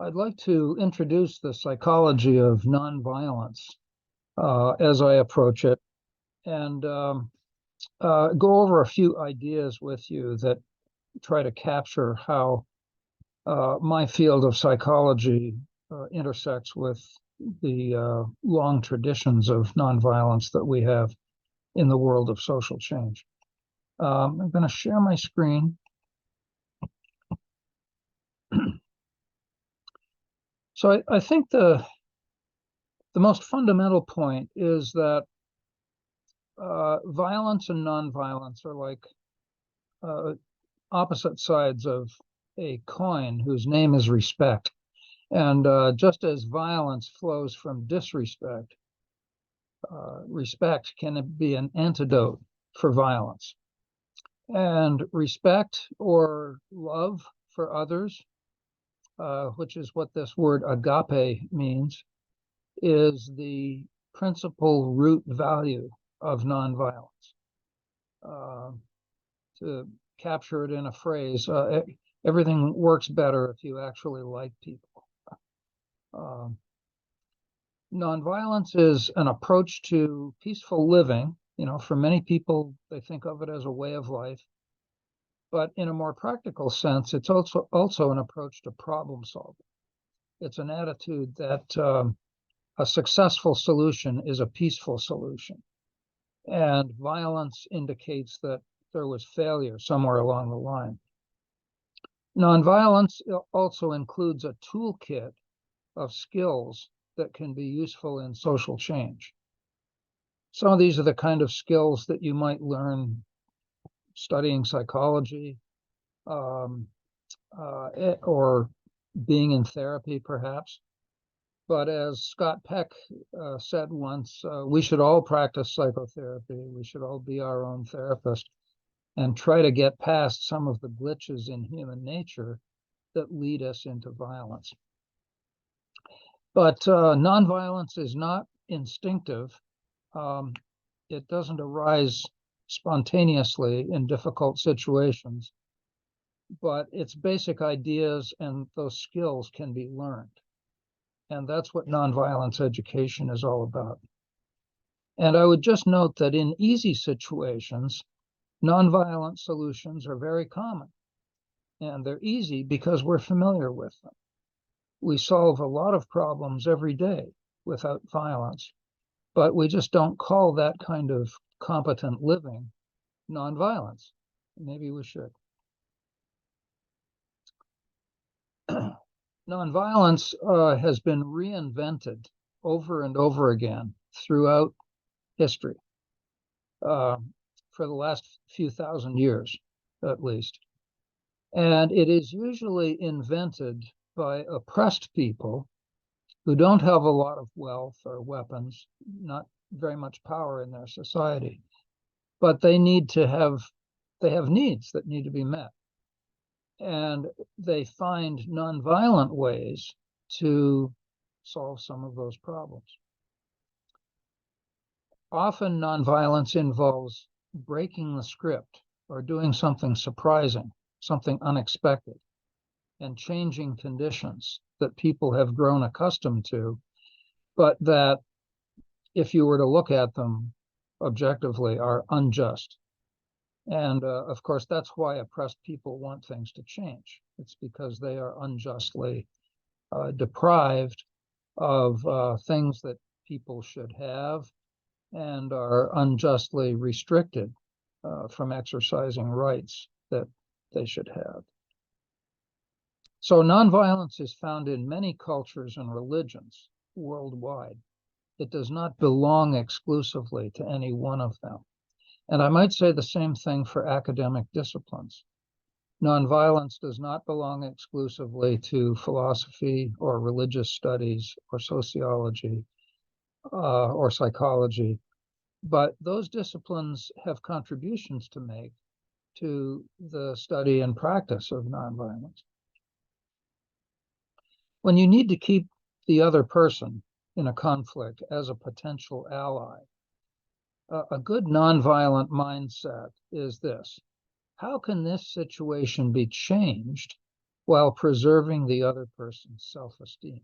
I'd like to introduce the psychology of nonviolence as I approach it and go over a few ideas with you that try to capture how my field of psychology intersects with the long traditions of nonviolence that we have in the world of social change. I'm going to share my screen. So I think the most fundamental point is that violence and nonviolence are like opposite sides of a coin whose name is respect. And just as violence flows from disrespect, respect can be an antidote for violence. And respect or love for others, which is what this word agape means, is the principal root value of nonviolence. To capture it in a phrase, everything works better if you actually like people. Nonviolence is an approach to peaceful living. You know, for many people, they think of it as a way of life. But in a more practical sense, it's also an approach to problem solving. It's an attitude that a successful solution is a peaceful solution. And violence indicates that there was failure somewhere along the line. Nonviolence also includes a toolkit of skills that can be useful in social change. Some of these are the kind of skills that you might learn studying psychology or being in therapy, perhaps. But as Scott Peck said once, we should all practice psychotherapy. We should all be our own therapist and try to get past some of the glitches in human nature that lead us into violence. But nonviolence is not instinctive. It doesn't arise spontaneously in difficult situations, but its basic ideas and those skills can be learned. And that's what nonviolence education is all about. And I would just note that in easy situations, nonviolent solutions are very common. And they're easy because we're familiar with them. We solve a lot of problems every day without violence, but we just don't call that kind of competent living nonviolence. Maybe we should. Nonviolence has been reinvented over and over again throughout history for the last few thousand years, at least. And it is usually invented by oppressed people who don't have a lot of wealth or weapons, not very much power in their society, but they have needs that need to be met. And they find nonviolent ways to solve some of those problems. Often nonviolence involves breaking the script or doing something surprising, something unexpected, and changing conditions that people have grown accustomed to, but that, if you were to look at them objectively, are unjust. And of course, that's why oppressed people want things to change. It's because they are unjustly deprived of things that people should have and are unjustly restricted from exercising rights that they should have. So nonviolence is found in many cultures and religions worldwide. It does not belong exclusively to any one of them. And I might say the same thing for academic disciplines. Nonviolence does not belong exclusively to philosophy or religious studies or sociology or psychology, but those disciplines have contributions to make to the study and practice of nonviolence. When you need to keep the other person in a conflict as a potential ally, a good nonviolent mindset is this: how can this situation be changed while preserving the other person's self-esteem.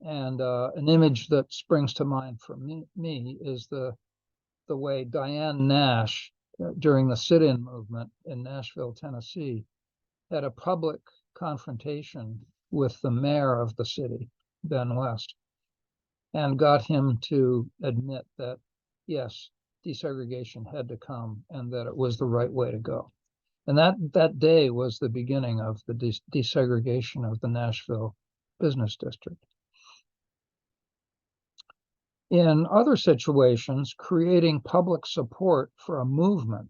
And an image that springs to mind for me is the way Diane Nash, during the sit-in movement in Nashville, Tennessee, had a public confrontation with the mayor of the city, Ben West, and got him to admit that, yes, desegregation had to come and that it was the right way to go. And that day was the beginning of the desegregation of the Nashville business district. In other situations, creating public support for a movement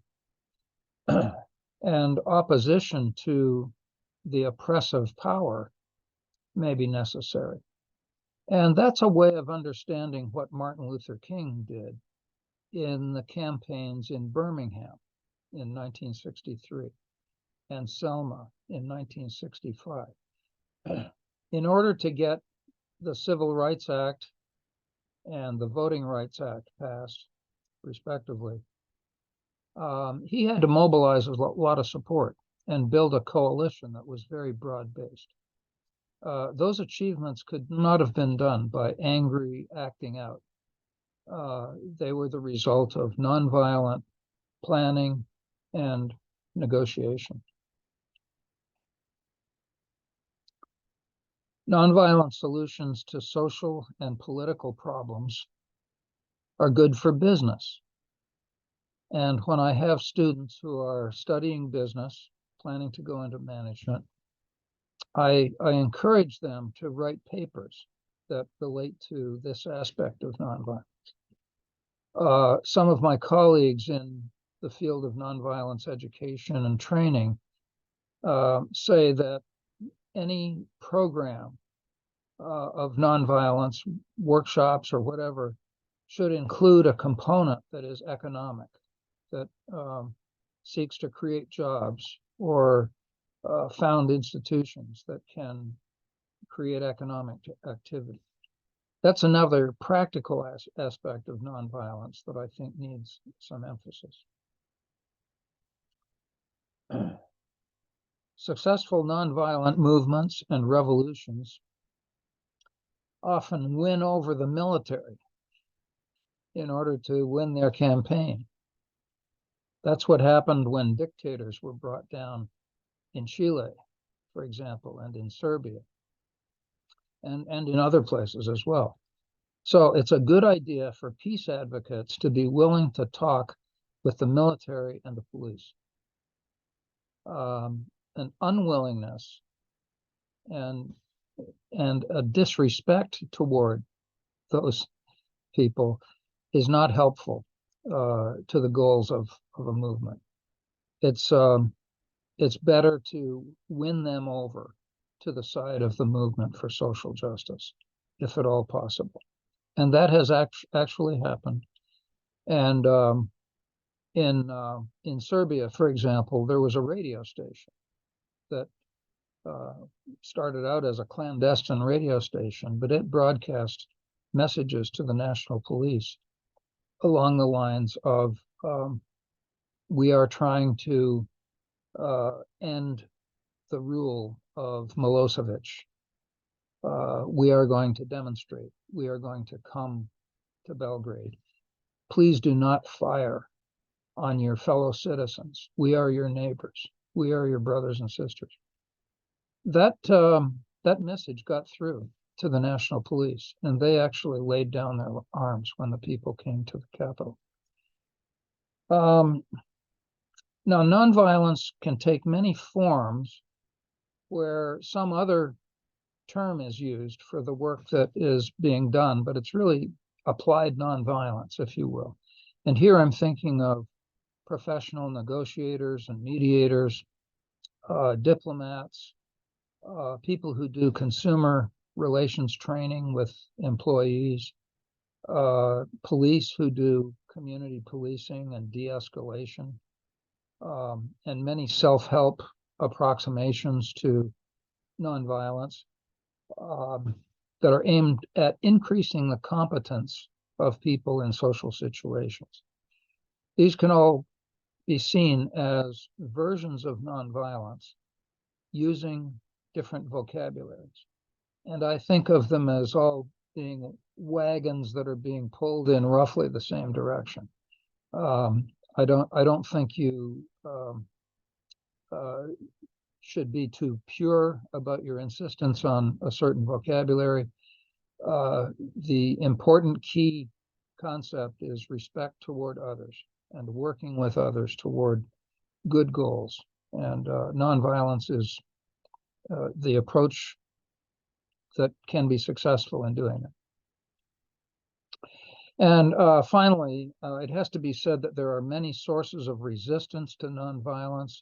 and opposition to the oppressive power may be necessary. And that's a way of understanding what Martin Luther King did in the campaigns in Birmingham in 1963 and Selma in 1965. In order to get the Civil Rights Act and the Voting Rights Act passed, respectively, he had to mobilize a lot of support and build a coalition that was very broad-based. Those achievements could not have been done by angry acting out. They were the result of nonviolent planning and negotiation. Nonviolent solutions to social and political problems are good for business. And when I have students who are studying business, planning to go into management, I encourage them to write papers that relate to this aspect of nonviolence. Some of my colleagues in the field of nonviolence education and training say that any program of nonviolence workshops or whatever should include a component that is economic, that seeks to create jobs or found institutions that can create economic activity. That's another practical aspect of nonviolence that I think needs some emphasis. Successful nonviolent movements and revolutions often win over the military in order to win their campaign. That's what happened when dictators were brought down in Chile, for example, and in Serbia, and in other places as well. So it's a good idea for peace advocates to be willing to talk with the military and the police. An unwillingness and a disrespect toward those people is not helpful to the goals of a movement. It's better to win them over to the side of the movement for social justice, if at all possible. And that has actually happened. And in Serbia, for example, there was a radio station that started out as a clandestine radio station, but it broadcast messages to the national police along the lines of, we are trying to end the rule of Milosevic. We are going to demonstrate. We are going to come to Belgrade. Please do not fire on your fellow citizens. We are your neighbors. We are your brothers and sisters. That message got through to the national police, and they actually laid down their arms when the people came to the Capitol. Now, nonviolence can take many forms where some other term is used for the work that is being done, but it's really applied nonviolence, if you will. And here I'm thinking of professional negotiators and mediators, diplomats, people who do consumer relations training with employees, police who do community policing and de-escalation, and many self-help approximations to nonviolence that are aimed at increasing the competence of people in social situations. These can all be seen as versions of nonviolence using different vocabularies. And I think of them as all being wagons that are being pulled in roughly the same direction. I don't think you should be too pure about your insistence on a certain vocabulary. The important key concept is respect toward others and working with others toward good goals. And nonviolence is the approach that can be successful in doing it. And finally, it has to be said that there are many sources of resistance to nonviolence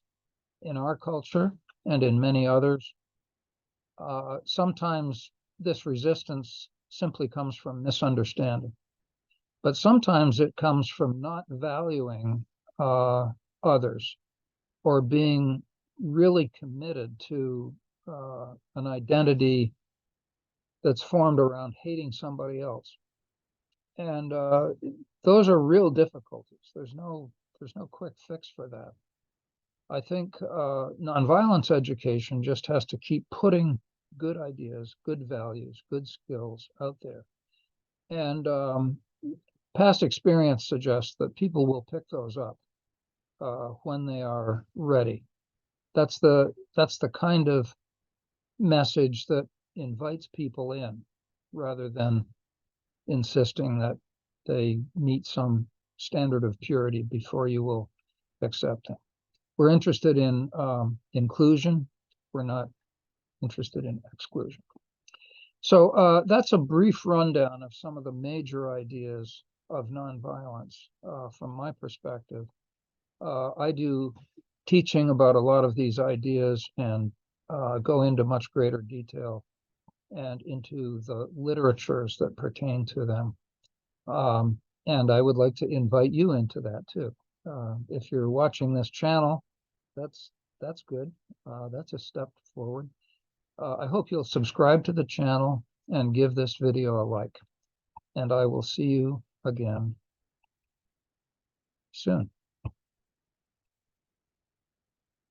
in our culture and in many others. Sometimes this resistance simply comes from misunderstanding, but sometimes it comes from not valuing others or being really committed to an identity that's formed around hating somebody else. And those are real difficulties. There's no quick fix for that. I think nonviolence education just has to keep putting good ideas, good values, good skills out there. And past experience suggests that people will pick those up when they are ready. That's the kind of message that invites people in rather than insisting that they meet some standard of purity before you will accept them. We're interested in inclusion. We're not interested in exclusion. So that's a brief rundown of some of the major ideas of nonviolence from my perspective. I do teaching about a lot of these ideas and go into much greater detail and into the literatures that pertain to them. And I would like to invite you into that too. If you're watching this channel, that's good. That's a step forward. I hope you'll subscribe to the channel and give this video a like. And I will see you again soon.